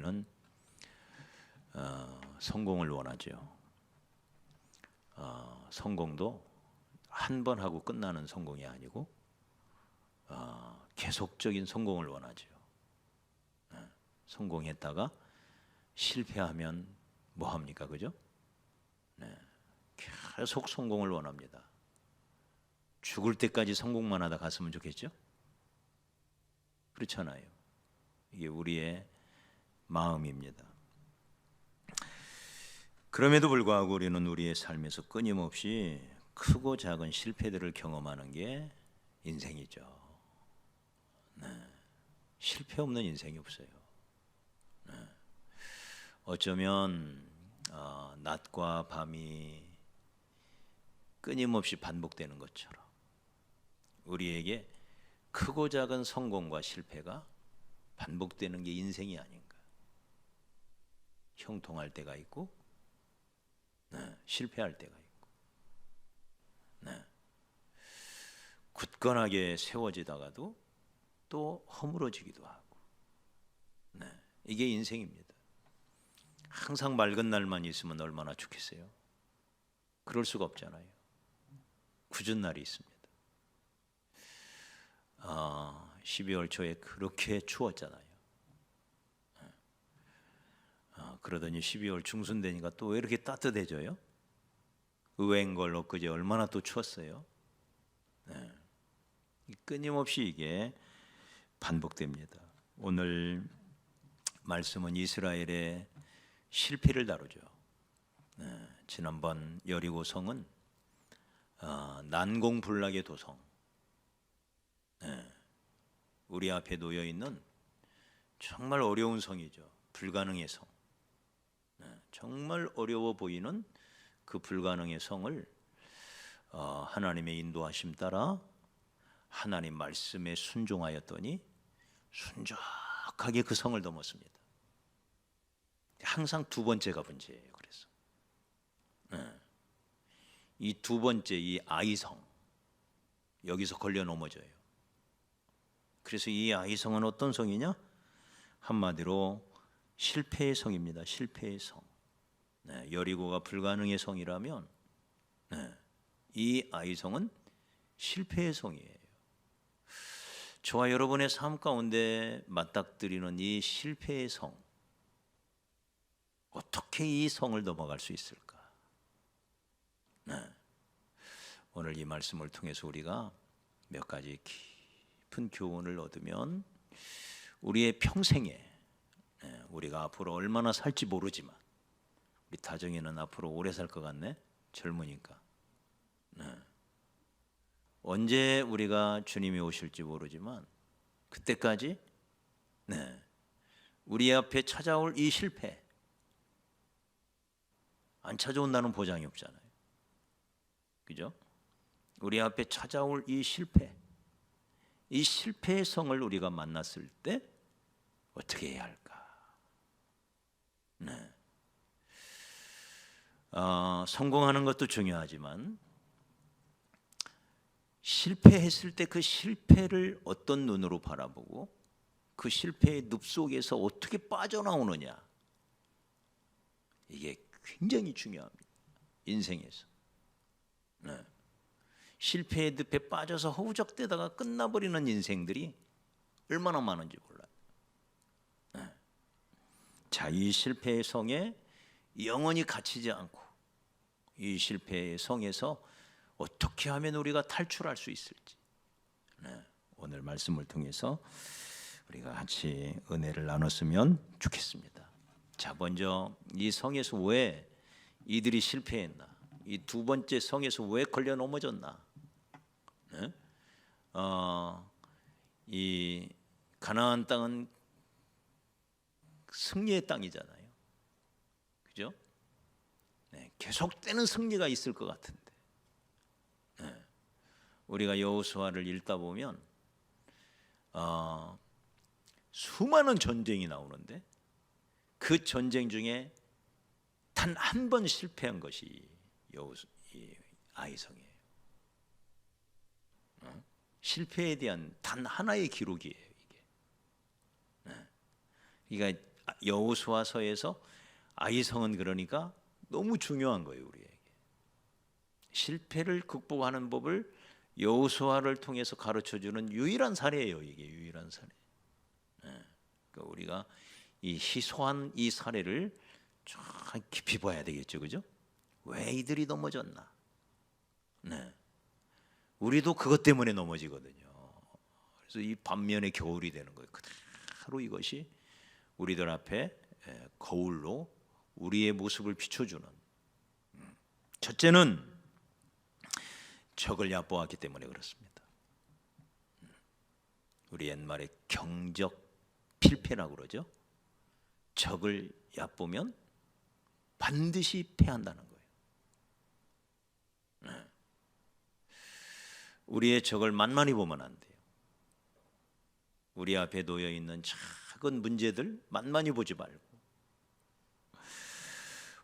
우리는 성공을 원하죠. 성공도 한 번 하고 끝나는 성공이 아니고 계속적인 성공을 원하죠. 성공했다가 실패하면 뭐 합니까, 그죠? 계속 성공을 원합니다. 죽을 때까지 성공만 하다 갔으면 좋겠죠? 그렇잖아요. 이게 우리의 마음입니다. 그럼에도 불구하고 우리는 우리의 삶에서 끊임없이 크고 작은 실패들을 경험하는 게 인생이죠. 실패 없는 인생이 없어요. 어쩌면 낮과 밤이 끊임없이 반복되는 것처럼 우리에게 크고 작은 성공과 실패가 반복되는 게 인생이 아닌가. 형통할 때가 있고 실패할 때가 있고 굳건하게 세워지다가도 또 허물어지기도 하고 이게 인생입니다. 항상 맑은 날만 있으면 얼마나 좋겠어요. 그럴 수가 없잖아요. 굳은 날이 있습니다. 12월 초에 그렇게 추웠잖아요. 그러더니 12월 중순 되니까 또 왜 이렇게 따뜻해져요? 의외인 걸 엊그제 얼마나 또 추웠어요. 끊임없이 이게 반복됩니다. 오늘 말씀은 이스라엘의 실패를 다루죠. 지난번 여리고성은 난공불락의 도성, 우리 앞에 놓여 있는 정말 어려운 성이죠. 불가능의 성. 정말 어려워 보이는 그 불가능의 성을 하나님의 인도하심 따라 하나님 말씀에 순종하였더니 순적하게 그 성을 넘었습니다. 항상 두 번째가 문제예요. 그래서 이 두 번째, 이 아이성, 여기서 걸려 넘어져요. 그래서 이 아이성은 어떤 성이냐? 한마디로 실패의 성입니다. 실패의 성. 여리고가 불가능의 성이라면 이 아이성은 실패의 성이에요. 저와 여러분의 삶 가운데 맞닥뜨리는 이 실패의 성, 어떻게 이 성을 넘어갈 수 있을까? 오늘 이 말씀을 통해서 우리가 몇 가지 깊은 교훈을 얻으면 우리의 평생에 우리가 앞으로 얼마나 살지 모르지만 우리 다정이는 앞으로 오래 살 것 같네. 젊으니까. 언제 우리가 주님이 오실지 모르지만 그때까지 우리 앞에 찾아올 이 실패 안 찾아온다는 보장이 없잖아요. 그죠? 우리 앞에 찾아올 이 실패, 이 실패의 성을 우리가 만났을 때 어떻게 해야 할까? 성공하는 것도 중요하지만 실패했을 때 그 실패를 어떤 눈으로 바라보고 그 실패의 늪 속에서 어떻게 빠져나오느냐, 이게 굉장히 중요합니다. 인생에서 실패의 늪에 빠져서 허우적대다가 끝나버리는 인생들이 얼마나 많은지 몰라요. 자, 이 실패의 성에 영원히 갇히지 않고 이 실패의 성에서 어떻게 하면 우리가 탈출할 수 있을지 오늘 말씀을 통해서 우리가 같이 은혜를 나눴으면 좋겠습니다. 자, 먼저 이 성에서 왜 이들이 실패했나, 이 두 번째 성에서 왜 걸려 넘어졌나. 이 가나안 땅은 승리의 땅이잖아요. 그죠? 계속되는 승리가 있을 것 같은데 우리가 여호수아를 읽다 보면 수많은 전쟁이 나오는데 그 전쟁 중에 단 한 번 실패한 것이 아이성이에요. 실패에 대한 단 하나의 기록이에요. 이게. 그러니까 여호수아서에서 아이성은 그러니까 너무 중요한 거예요. 우리에게 실패를 극복하는 법을 여호수아를 통해서 가르쳐주는 유일한 사례예요. 이게 유일한 사례. 그러니까 우리가 이 희소한 이 사례를 좀 깊이 봐야 되겠죠, 그죠? 왜 이들이 넘어졌나? 네, 우리도 그것 때문에 넘어지거든요. 그래서 이 반면의 겨울이 되는 거예요. 그대로 이것이 우리들 앞에 거울로 우리의 모습을 비춰주는. 첫째는 적을 얕보았기 때문에 그렇습니다. 우리 옛말에 경적 필패라고 그러죠. 적을 얕보면 반드시 패한다는 거예요. 우리의 적을 만만히 보면 안 돼요. 우리 앞에 놓여 있는 작은 문제들 만만히 보지 말고.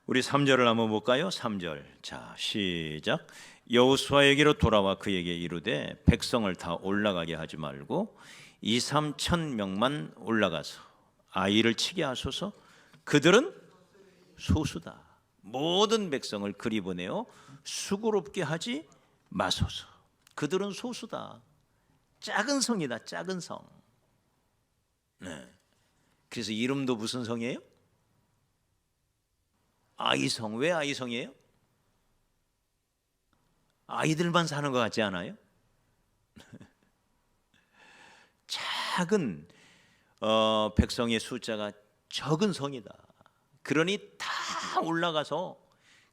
우리 3절을 한번 볼까요? 3절. 자, 시작. 여호수아에게로 돌아와 그에게 이르되 백성을 다 올라가게 하지 말고 2, 3천 명만 올라가서 아이를 치게 하소서. 그들은 소수다. 모든 백성을 그리 보내어 수고롭게 하지 마소서. 그들은 소수다. 작은 성이다. 작은 성. 네. 그래서 이름도 무슨 성이에요? 아이성. 왜 아이성이에요? 아이들만 사는 것 같지 않아요? 작은 백성의 숫자가 적은 성이다. 그러니 다 올라가서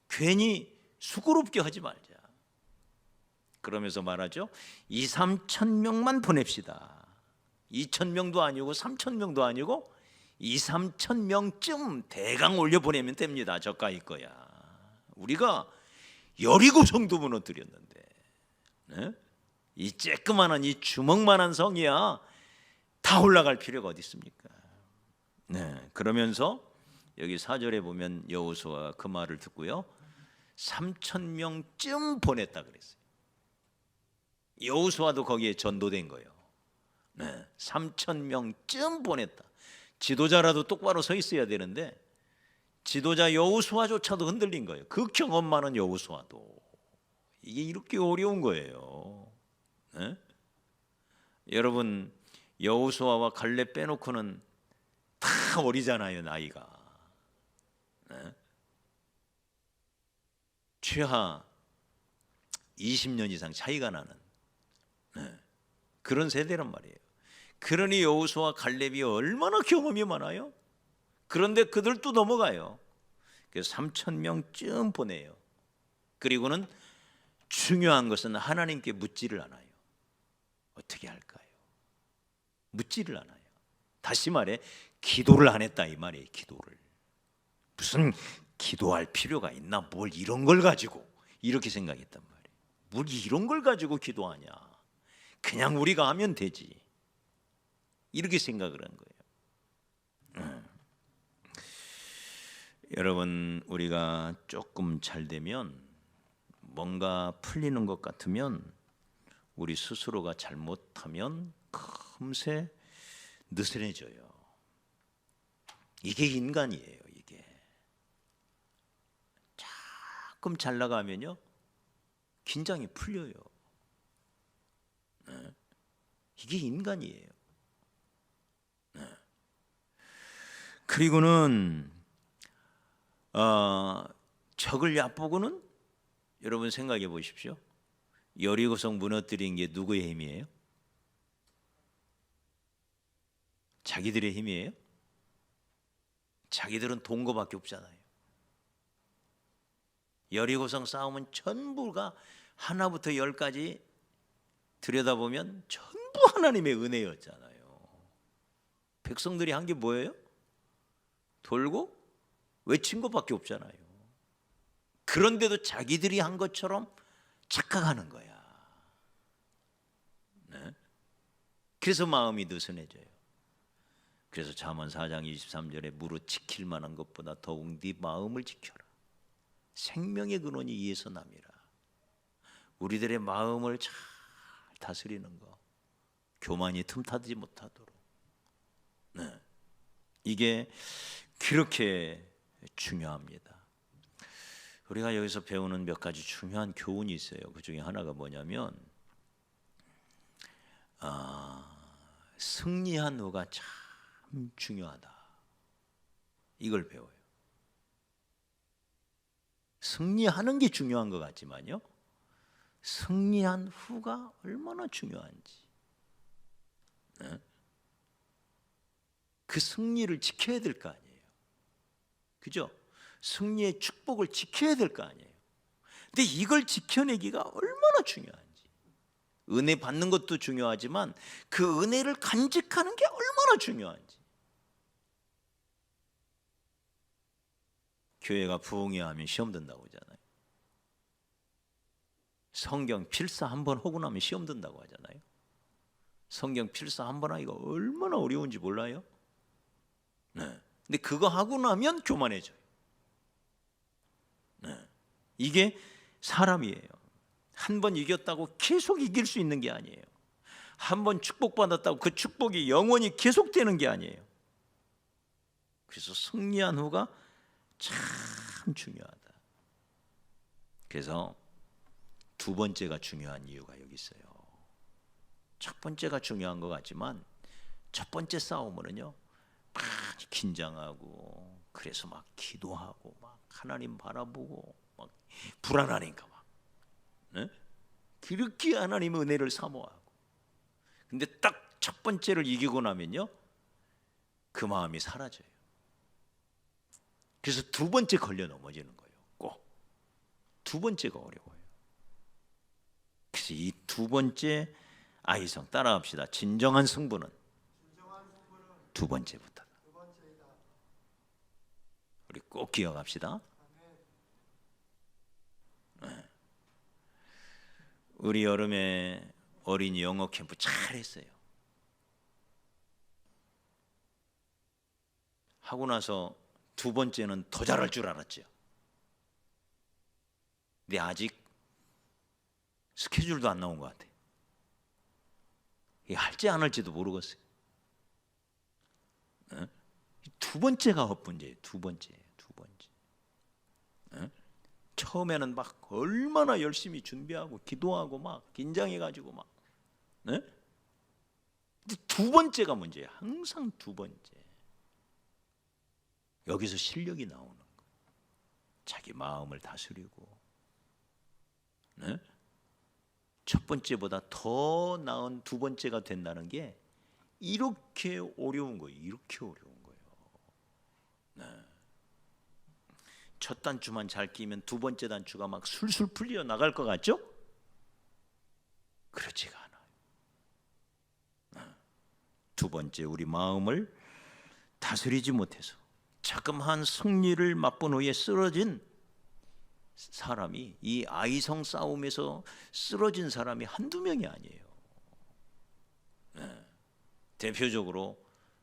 괜히 수고롭게 하지 말자. 그러면서 말하죠. 2, 3천 명만 보냅시다. 2천 명도 아니고 3천 명도 아니고 2, 3천 명쯤 대강 올려보내면 됩니다. 저가일 거야. 우리가 여리고 성도 무너뜨렸는데, 네? 이 쬐끄만한 이 주먹만한 성이야 다 올라갈 필요가 어디 있습니까? 네, 그러면서 여기 4절에 보면 여호수아가 그 말을 듣고요 3천 명쯤 보냈다 그랬어요. 여호수아도 거기에 전도된 거예요. 네, 3천 명쯤 보냈다. 지도자라도 똑바로 서 있어야 되는데 지도자 여호수아조차도 흔들린 거예요. 그 경험 많은 여호수아도. 이게 이렇게 어려운 거예요. 네? 여러분 여호수아와 갈렙 빼놓고는 다 어리잖아요, 나이가. 네? 최하 20년 이상 차이가 나는 그런 세대란 말이에요. 그러니 여호수아 갈렙이 얼마나 경험이 많아요. 그런데 그들도 넘어가요. 그래서 3천 명쯤 보내요. 그리고는 중요한 것은 하나님께 묻지를 않아요. 어떻게 할까요? 묻지를 않아요. 다시 말해 기도를 안 했다 이 말이에요. 기도를. 무슨 기도할 필요가 있나? 뭘 이런 걸 가지고 이렇게 생각했단 말이에요. 뭘 이런 걸 가지고 기도하냐? 그냥 우리가 하면 되지. 이렇게 생각을 한 거예요. 여러분 우리가 조금 잘 되면 뭔가 풀리는 것 같으면 우리 스스로가 잘못하면 금세 느슨해져요. 이게 인간이에요. 이게 조금 잘 나가면요 긴장이 풀려요. 이게 인간이에요. 그리고는 적을 얕보고는 여러분 생각해 보십시오. 여리고성 무너뜨린 게 누구의 힘이에요? 자기들의 힘이에요? 자기들은 동거밖에 없잖아요. 여리고성 싸움은 전부가 하나부터 열까지 들여다보면 전부 하나님의 은혜였잖아요. 백성들이 한 게 뭐예요? 돌고 외친 것밖에 없잖아요. 그런데도 자기들이 한 것처럼 착각하는 거야. 네? 그래서 마음이 느슨해져요. 그래서 잠언 4장 23절에 무릇 지킬 만한 것보다 더욱 네 마음을 지켜라. 생명의 근원이 이에서 남이라. 우리들의 마음을 잘 다스리는 거, 교만이 틈타지 못하도록. 네. 이게 그렇게 중요합니다. 우리가 여기서 배우는 몇 가지 중요한 교훈이 있어요. 그 중에 하나가 뭐냐면 승리한 후가 참 중요하다. 이걸 배워요. 승리하는 게 중요한 것 같지만요, 승리한 후가 얼마나 중요한지, 그 승리를 지켜야 될 거 아니에요. 그죠? 승리의 축복을 지켜야 될 거 아니에요. 근데 이걸 지켜내기가 얼마나 중요한지, 은혜 받는 것도 중요하지만 그 은혜를 간직하는 게 얼마나 중요한지. 교회가 부흥해야 하면 시험 든다고 하잖아요. 성경 필사 한 번 하고 나면 시험 든다고 하잖아요. 성경 필사 한 번 하기가 얼마나 어려운지 몰라요? 네. 근데 그거 하고 나면 교만해져요. 네. 이게 사람이에요. 한 번 이겼다고 계속 이길 수 있는 게 아니에요. 한 번 축복받았다고 그 축복이 영원히 계속되는 게 아니에요. 그래서 승리한 후가 참 중요하다. 그래서 두 번째가 중요한 이유가 여기 있어요. 첫 번째가 중요한 것 같지만 첫 번째 싸움으로는요, 막 긴장하고, 그래서 막 기도하고, 막 하나님 바라보고, 막 불안하니까 막, 네? 그렇게 하나님의 은혜를 사모하고. 근데 딱 첫 번째를 이기고 나면요, 그 마음이 사라져요. 그래서 두 번째 걸려 넘어지는 거예요. 꼭 두 번째가 어려워요. 그래서 이 두 번째 아이성 따라합시다. 진정한 승부는 두 번째부터다. 우리 꼭 기억합시다. 네. 우리 여름에 어린이 영어 캠프 잘했어요. 하고 나서 두 번째는 더 잘할 줄 알았죠. 근데 아직 스케줄도 안 나온 것 같아요. 할지 안 할지도 모르겠어요. 두 번째가 문제예요. 두 번째. 처음에는 막 얼마나 열심히 준비하고 기도하고 막 긴장해가지고 막. 근데 두 번째가 문제예요. 항상 두 번째. 여기서 실력이 나오는 거예요. 자기 마음을 다스리고, 첫 번째보다 더 나은 두 번째가 된다는 게 이렇게 어려운 거예요. 이렇게 어려운 거예요. 첫 단추만 잘 끼면 두 번째 단추가 막 술술 풀려 나갈 것 같죠? 그렇지가 않아요. 두 번째, 우리 마음을 다스리지 못해서 자그마한 승리를 맛본 후에 쓰러진 사람이, 이 아이성 싸움에서 쓰러진 사람이 한두 명이 아니에요. 대표적으로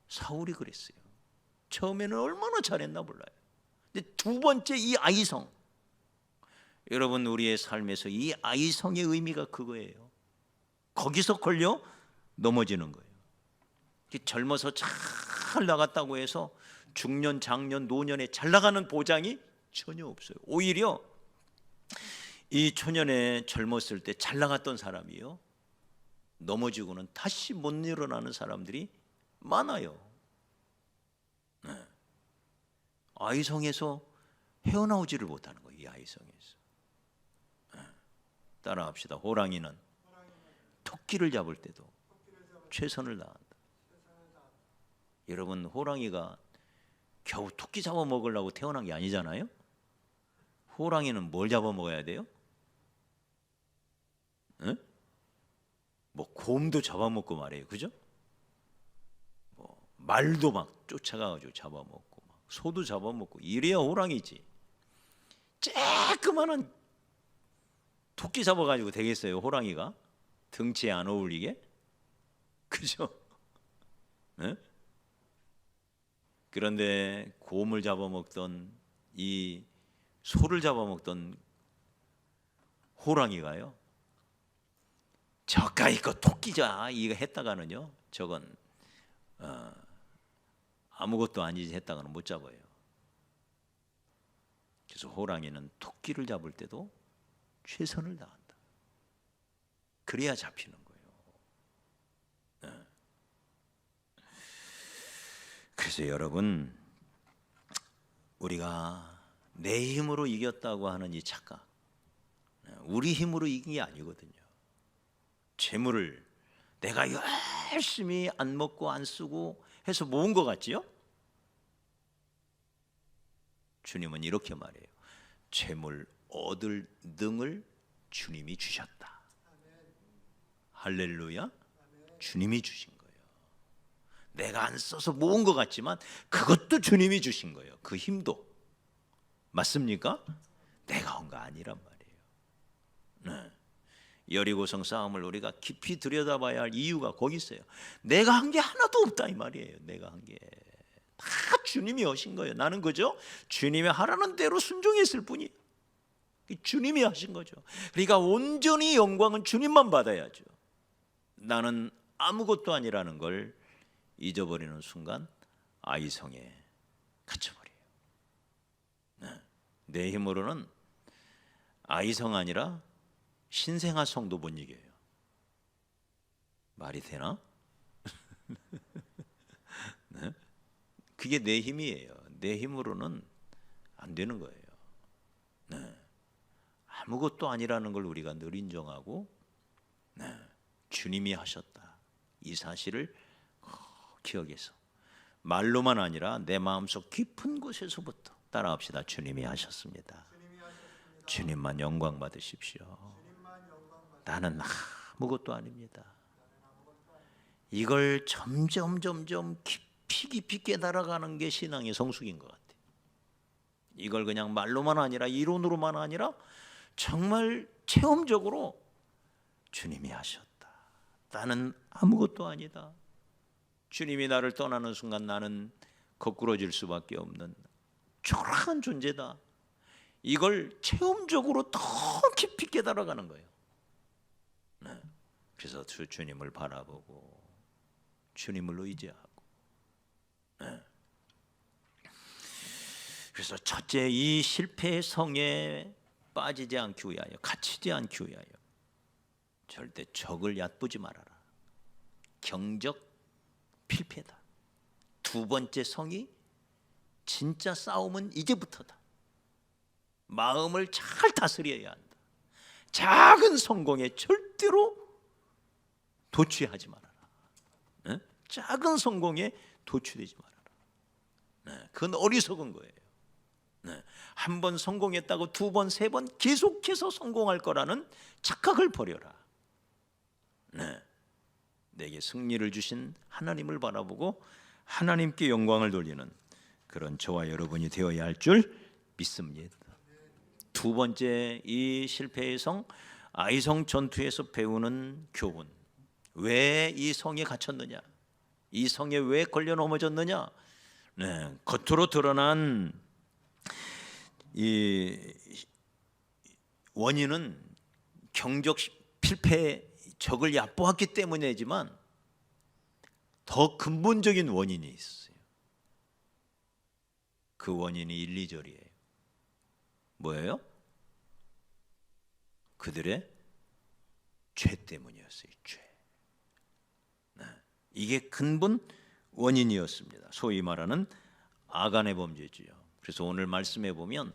사울이 그랬어요. 처음에는 얼마나 잘했나 몰라요. 근데 두 번째 이 아이성, 여러분 우리의 삶에서 이 아이성의 의미가 그거예요. 거기서 걸려 넘어지는 거예요. 젊어서 잘 나갔다고 해서 중년, 장년, 노년에 잘 나가는 보장이 전혀 없어요. 오히려 이 초년에 젊었을 때 잘 나갔던 사람이요, 넘어지고는 다시 못 일어나는 사람들이 많아요. 아이성에서 헤어나오지를 못하는 거예요. 이 아이성에서. 따라합시다. 호랑이는 토끼를 잡을 때도 최선을 다한다. 여러분, 호랑이가 겨우 토끼 잡아먹으려고 태어난 게 아니잖아요. 호랑이는 뭘 잡아먹어야 돼요? 뭐 곰도 잡아먹고 말이에요. 그죠? 뭐 말도 막 쫓아가가지고 잡아먹고, 막 소도 잡아먹고, 이래야 호랑이지. 쬐끄만한 토끼 잡아가지고 되겠어요, 호랑이가? 등치에 안 어울리게? 그죠? 그런데 곰을 잡아먹던, 이 소를 잡아먹던 호랑이가요, 저까이 거 토끼자 이거 했다가는요, 저건 아무것도 아니지 했다가는 못 잡아요. 그래서 호랑이는 토끼를 잡을 때도 최선을 다한다. 그래야 잡히는 거예요. 네. 그래서 여러분, 우리가 내 힘으로 이겼다고 하는 이 착각, 우리 힘으로 이긴 게 아니거든요. 재물을 내가 열심히 안 먹고 안 쓰고 해서 모은 것 같지요? 주님은 이렇게 말해요. 재물 얻을 능을 주님이 주셨다. 할렐루야. 주님이 주신 거예요. 내가 안 써서 모은 것 같지만 그것도 주님이 주신 거예요. 그 힘도. 맞습니까? 내가 한 거 아니란 말이에요. 네. 여리고성 싸움을 우리가 깊이 들여다봐야 할 이유가 거기 있어요. 내가 한 게 하나도 없다 이 말이에요. 내가 한 게 다 주님이 하신 거예요. 나는 그죠? 주님이 하라는 대로 순종했을 뿐이에요. 주님이 하신 거죠. 그러니까 온전히 영광은 주님만 받아야죠. 나는 아무것도 아니라는 걸 잊어버리는 순간 아이성에 갇혀버려요. 네. 내 힘으로는 아이성 아니라 신생아성도 못 이겨요. 말이 되나? 네? 그게 내 힘이에요. 내 힘으로는 안 되는 거예요. 네. 아무것도 아니라는 걸 우리가 늘 인정하고, 네. 주님이 하셨다 이 사실을 기억해서 말로만 아니라 내 마음속 깊은 곳에서부터 따라합시다. 주님이 하셨습니다. 주님만 영광 받으십시오. 나는 아무것도 아닙니다. 이걸 점점 깊이 깨달아가는 게 신앙의 성숙인 것 같아요. 이걸 그냥 말로만 아니라 이론으로만 아니라 정말 체험적으로 주님이 하셨다. 나는 아무것도 아니다. 주님이 나를 떠나는 순간 나는 거꾸러질 수밖에 없는 초라한 존재다. 이걸 체험적으로 더 깊이 깨달아가는 거예요. 네. 그래서 주님을 바라보고 주님을 의지하고. 네. 그래서 첫째, 이 실패의 성에 빠지지 않기 위하여, 갇히지 않기 위하여 절대 적을 얕보지 말아라. 경적 필패다. 두 번째 성이 진짜 싸움은 이제부터다. 마음을 잘 다스려야 한다. 작은 성공에 절대로 도취하지 말아라. 네? 작은 성공에 도취되지 말아라. 네, 그건 어리석은 거예요. 네, 한 번 성공했다고 두 번, 세 번 계속해서 성공할 거라는 착각을 버려라. 네, 내게 승리를 주신 하나님을 바라보고 하나님께 영광을 돌리는 그런 저와 여러분이 되어야 할 줄 믿습니다. 두 번째, 이 실패의 성 아이성 전투에서 배우는 교훈. 왜 이 성에 갇혔느냐? 이 성에 왜 걸려 넘어졌느냐? 네, 겉으로 드러난 이 원인은 경적 필패, 적을 얕보았기 때문이지만 더 근본적인 원인이 있어요. 그 원인이 1, 2절이에요. 뭐예요? 그들의 죄 때문이었어요. 죄. 네. 이게 근본 원인이었습니다. 소위 말하는 아간의 범죄지요. 그래서 오늘 말씀해 보면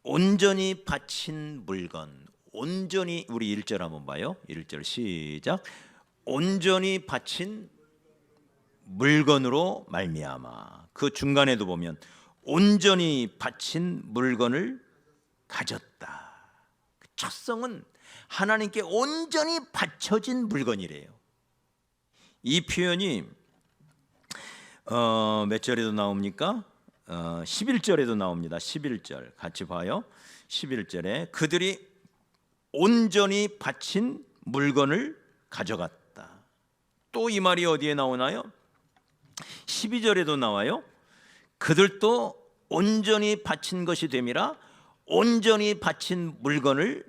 온전히 바친 물건, 온전히, 우리 1절 한번 봐요. 1절 시작. 온전히 바친 물건으로 말미암아. 그 중간에도 보면 온전히 바친 물건을 가졌다. 첫 성은 하나님께 온전히 바쳐진 물건이래요. 이 표현이 몇 절에도 나옵니까? 11절에도 나옵니다. 11절 같이 봐요. 11절에 그들이 온전히 바친 물건을 가져갔다. 또 이 말이 어디에 나오나요? 12절에도 나와요. 그들도 온전히 바친 것이 됨이라. 온전히 바친 물건을,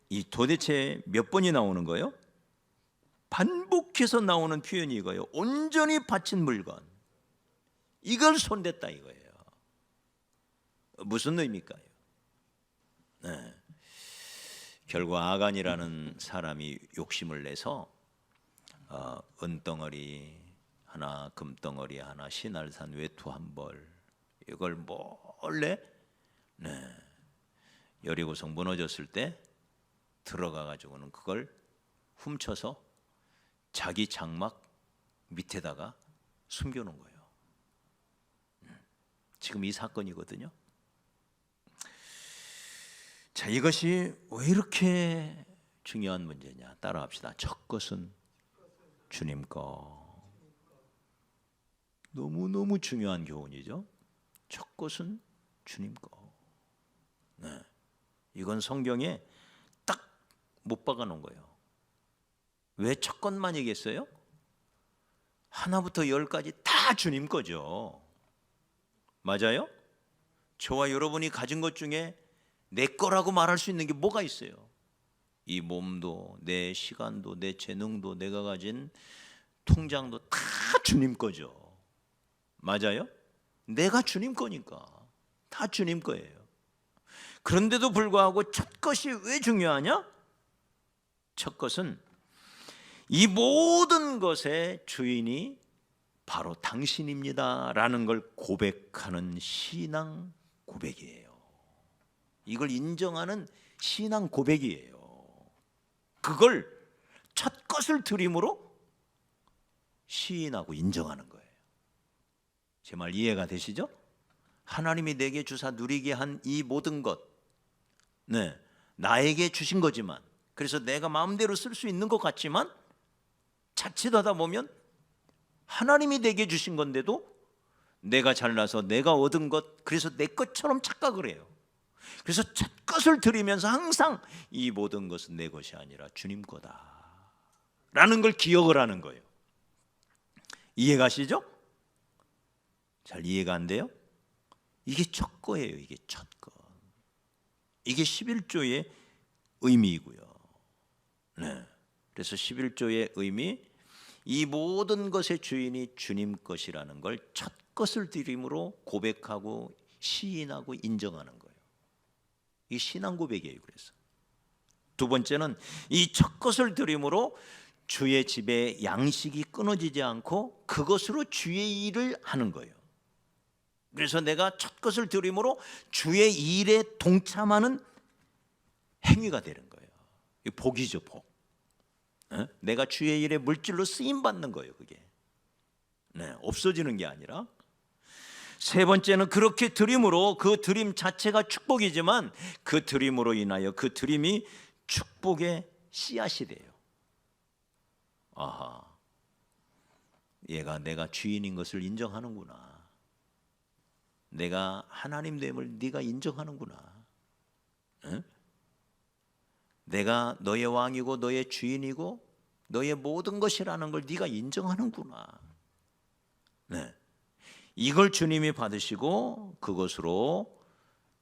이 도대체 몇 번이 나오는 거예요? 반복해서 나오는 표현이 이거예요. 온전히 바친 물건. 이걸 손댔다 이거예요. 무슨 의미일까요? 네. 결국 아간이라는 사람이 욕심을 내서 은덩어리 하나, 금덩어리 하나, 신할산 외투 한 벌, 이걸 몰래 여리고성 무너졌을 때 들어가 가지고는 그걸 훔쳐서 자기 장막 밑에다가 숨겨놓은 거예요. 지금 이 사건이거든요. 자, 이것이 왜 이렇게 중요한 문제냐? 따라합시다. 첫 것은 주님 거. 너무너무 중요한 교훈이죠. 첫 것은 주님 거. 네. 이건 성경에 딱 못 박아 놓은 거예요. 왜 첫 것만이겠어요? 하나부터 열까지 다 주님 거죠. 맞아요? 저와 여러분이 가진 것 중에 내 거라고 말할 수 있는 게 뭐가 있어요? 이 몸도, 내 시간도, 내 재능도, 내가 가진 통장도 다 주님 거죠. 맞아요? 내가 주님 거니까 다 주님 거예요. 그런데도 불구하고 첫 것이 왜 중요하냐? 첫 것은 이 모든 것의 주인이 바로 당신입니다 라는 걸 고백하는 신앙 고백이에요. 이걸 인정하는 신앙 고백이에요. 그걸 첫 것을 드림으로 시인하고 인정하는 거예요. 제 말 이해가 되시죠? 하나님이 내게 주사 누리게 한 이 모든 것, 나에게 주신 거지만, 그래서 내가 마음대로 쓸 수 있는 것 같지만 자칫하다 보면 하나님이 내게 주신 건데도 내가 잘나서 내가 얻은 것, 그래서 내 것처럼 착각을 해요. 그래서 첫 것을 드리면서 항상 이 모든 것은 내 것이 아니라 주님 거다 라는 걸 기억을 하는 거예요. 이해가시죠? 잘 이해가 안 돼요? 이게 첫 거예요. 이게 첫 거. 이게 11조의 의미이고요. 네. 그래서 11조의 의미, 이 모든 것의 주인이 주님 것이라는 걸 첫 것을 드림으로 고백하고 시인하고 인정하는 거예요. 이 신앙 고백이에요. 그래서 두 번째는 이 첫 것을 드림으로 주의 집에 양식이 끊어지지 않고 그것으로 주의 일을 하는 거예요. 그래서 내가 첫 것을 드림으로 주의 일에 동참하는 행위가 되는 거예요. 이 복이죠, 복. 내가 주의 일에 물질로 쓰임 받는 거예요, 그게. 없어지는 게 아니라. 세 번째는 그렇게 드림으로, 그 드림 자체가 축복이지만 그 드림으로 인하여 그 드림이 축복의 씨앗이 돼요. 아하, 얘가 내가 주인인 것을 인정하는구나. 내가 하나님 됨을 네가 인정하는구나. 응? 내가 너의 왕이고 너의 주인이고 너의 모든 것이라는 걸 네가 인정하는구나. 네. 이걸 주님이 받으시고 그것으로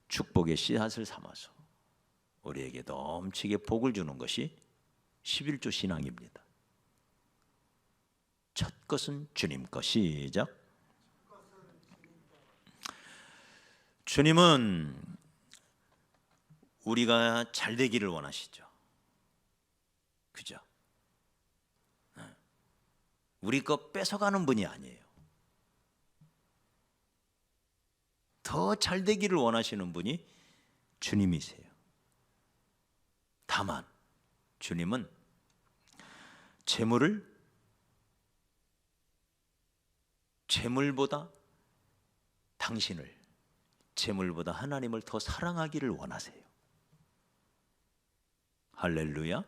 축복의 씨앗을 삼아서 우리에게 넘치게 복을 주는 것이 11조 신앙입니다. 첫 것은 주님 것. 시작. 주님은 우리가 잘 되기를 원하시죠. 그죠? 우리 거 뺏어가는 분이 아니에요. 더 잘 되기를 원하시는 분이 주님이세요. 다만 주님은 재물보다 당신을, 재물보다 하나님을 더 사랑하기를 원하세요. 할렐루야.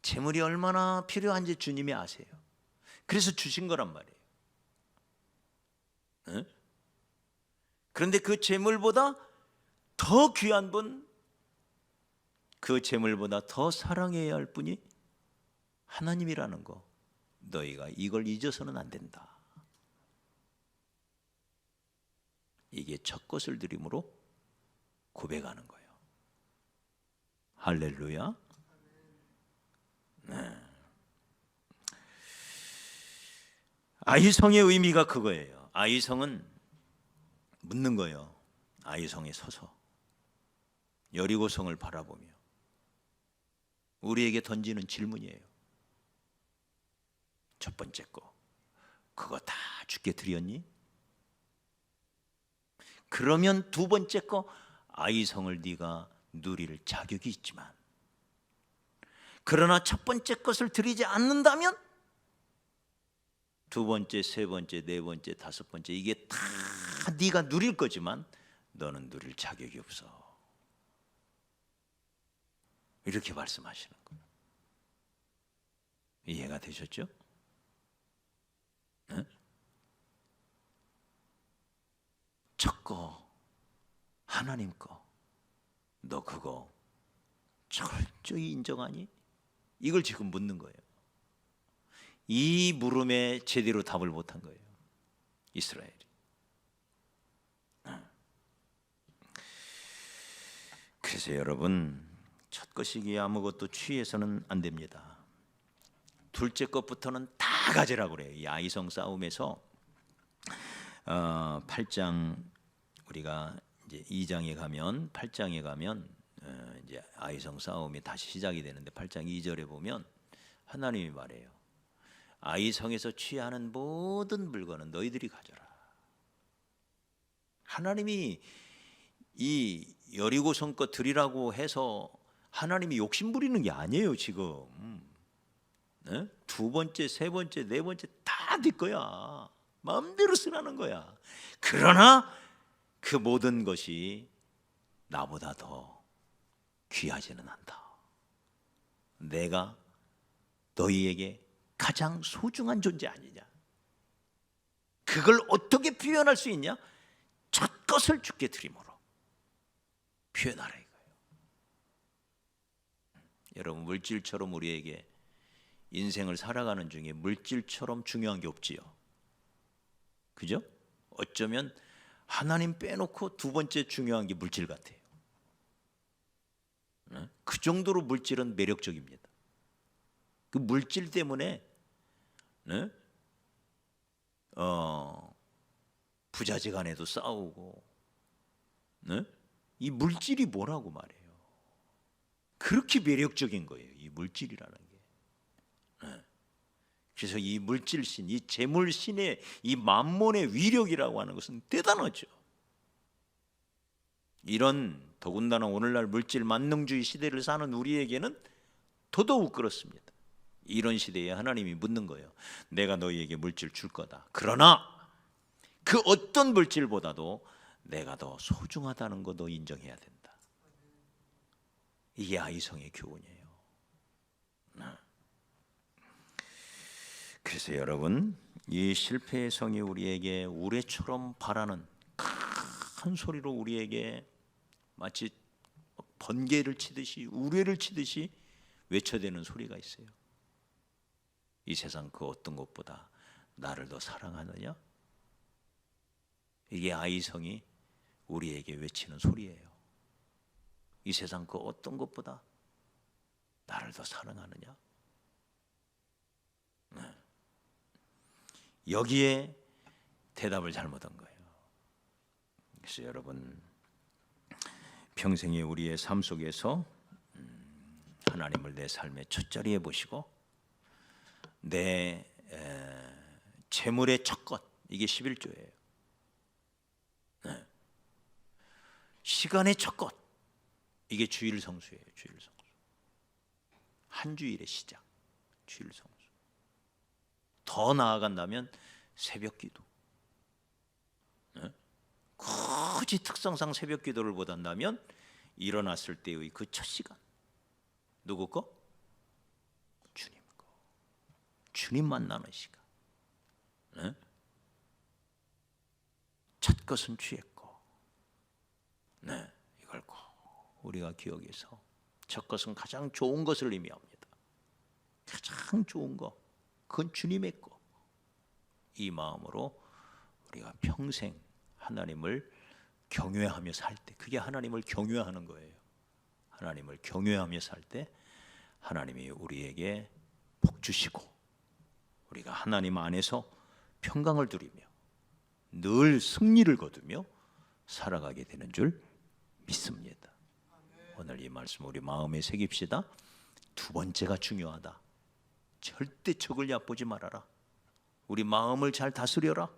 재물이 얼마나 필요한지 주님이 아세요. 그래서 주신 거란 말이에요. 응? 그런데 그 재물보다 더 귀한 분, 그 재물보다 더 사랑해야 할 분이 하나님이라는 거, 너희가 이걸 잊어서는 안 된다. 이게 첫 것을 드림으로 고백하는 거예요. 할렐루야. 네. 아이성의 의미가 그거예요. 아이성은 묻는 거예요. 아이성에 서서 여리고성을 바라보며 우리에게 던지는 질문이에요. 첫 번째 거, 그거 다 주께 드렸니? 그러면 두 번째 거, 아이성을 네가 누릴 자격이 있지만, 그러나 첫 번째 것을 드리지 않는다면 두 번째, 세 번째, 네 번째, 다섯 번째, 이게 다 네가 누릴 거지만 너는 누릴 자격이 없어. 이렇게 말씀하시는 거예요. 이해가 되셨죠? 네? 첫 거, 하나님 거, 너 그거 철저히 인정하니? 이걸 지금 묻는 거예요. 이 물음에 제대로 답을 못한 거예요, 이스라엘이. 그래서 여러분, 첫 것이기에 아무것도 취해서는 안 됩니다. 둘째 것부터는 다 가지라고 그래요. 이 아이성 싸움에서 8장, 우리가 이제 2장에 가면, 8장에 가면 이제 아이성 싸움이 다시 시작이 되는데 8장 2절에 보면 하나님이 말해요. 아이성에서 취하는 모든 물건은 너희들이 가져라. 하나님이 이 여리고성 거 드리라고 해서 하나님이 욕심 부리는 게 아니에요 지금. 네? 두 번째, 세 번째, 네 번째 다 네 거야. 마음대로 쓰라는 거야. 그러나 그 모든 것이 나보다 더 귀하지는 않다. 내가 너희에게 가장 소중한 존재 아니냐. 그걸 어떻게 표현할 수 있냐? 첫 것을 주께 드림으로 표현하라 이거예요. 여러분, 물질처럼 우리에게 인생을 살아가는 중에 물질처럼 중요한 게 없지요. 그죠? 어쩌면 하나님 빼놓고 두 번째 중요한 게 물질 같아요. 그 정도로 물질은 매력적입니다. 그 물질 때문에 부자지간에도 싸우고, 이 물질이 뭐라고 말해요. 그렇게 매력적인 거예요, 이 물질이라는 게. 그래서 이 물질신, 이 재물신의 이 만몬의 위력이라고 하는 것은 대단하죠. 이런, 더군다나 오늘날 물질 만능주의 시대를 사는 우리에게는 더더욱 그렇습니다. 이런 시대에 하나님이 묻는 거예요. 내가 너희에게 물질 줄 거다. 그러나 그 어떤 물질보다도 내가 더 소중하다는 거 너 인정해야 된다. 이게 아이성의 교훈이에요. 그래서 여러분, 이 실패의 성이 우리에게 우레처럼 바라는 큰 소리로 우리에게 마치 번개를 치듯이, 우레를 치듯이 외쳐대는 소리가 있어요. 이 세상 그 어떤 것보다 나를 더 사랑하느냐? 이게 아이성이 우리에게 외치는 소리예요. 이 세상 그 어떤 것보다 나를 더 사랑하느냐? 여기에 대답을 잘못한 거예요. 그래서 여러분, 평생에 우리의 삶 속에서 하나님을 내 삶의 첫 자리에 보시고, 내 재물의 첫 것, 이게 11조예요. 시간의 첫 것, 이게 주일 성수예요. 주일 성수. 한 주일의 시작, 주일 성수. 더 나아간다면 새벽 기도. 굳이 특성상 새벽 기도를 못 한다면 일어났을 때의 그 첫 시간. 누구 거? 주님 거. 주님 만나는 시간. 첫 것은 주의 거. 이걸 꼭 우리가 기억해서, 첫 것은 가장 좋은 것을 의미합니다. 가장 좋은 거, 그건 주님의 거. 이 마음으로 우리가 평생 하나님을 경외하며 살 때, 그게 하나님을 경외하는 거예요. 하나님을 경외하며 살 때 하나님이 우리에게 복 주시고, 우리가 하나님 안에서 평강을 누리며 늘 승리를 거두며 살아가게 되는 줄 믿습니다. 오늘 이 말씀 우리 마음에 새깁시다. 두 번째가 중요하다. 절대 적을 얕보지 말아라. 우리 마음을 잘 다스려라.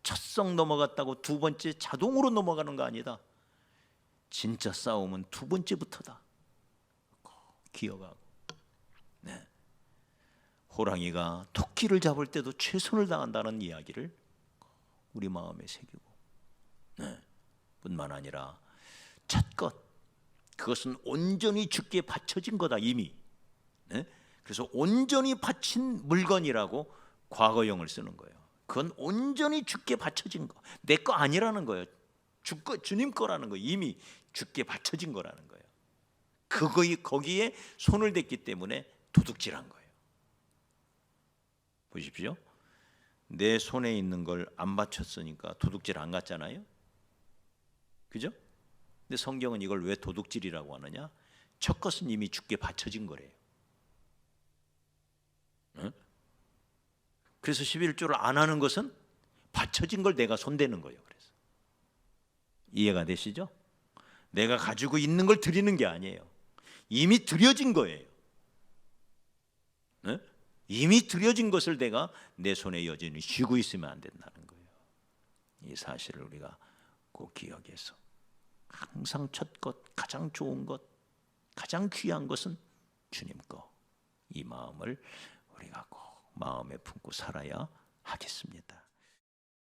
첫성 넘어갔다고 두 번째 자동으로 넘어가는 거 아니다. 진짜 싸움은 두 번째부터다. 기억하고. 네. 호랑이가 토끼를 잡을 때도 최선을 다한다는 이야기를 우리 마음에 새기고, 네. 뿐만 아니라 첫 것, 그것은 온전히 주께 바쳐진 거다 이미. 네? 그래서 온전히 바친 물건이라고 과거형을 쓰는 거예요. 그건 온전히 주께 바쳐진 거, 내 거 아니라는 거예요. 주님 거라는 거예요. 이미 주께 바쳐진 거라는 거예요. 거기에 손을 댔기 때문에 도둑질한 거예요. 보십시오. 내 손에 있는 걸 안 바쳤으니까 도둑질 안 갔잖아요. 그죠? 근데 성경은 이걸 왜 도둑질이라고 하느냐? 첫 것은 이미 주께 바쳐진 거래요. 응? 그래서 11조를 안 하는 것은 바쳐진 걸 내가 손대는 거예요. 그래서 이해가 되시죠? 내가 가지고 있는 걸 드리는 게 아니에요. 이미 드려진 거예요. 네? 이미 드려진 것을 내가 내 손에 여전히 쥐고 있으면 안 된다는 거예요. 이 사실을 우리가 꼭 기억해서 항상 첫 것, 가장 좋은 것, 가장 귀한 것은 주님 거. 이 마음을 우리가 꼭 마음에 품고 살아야 하겠습니다.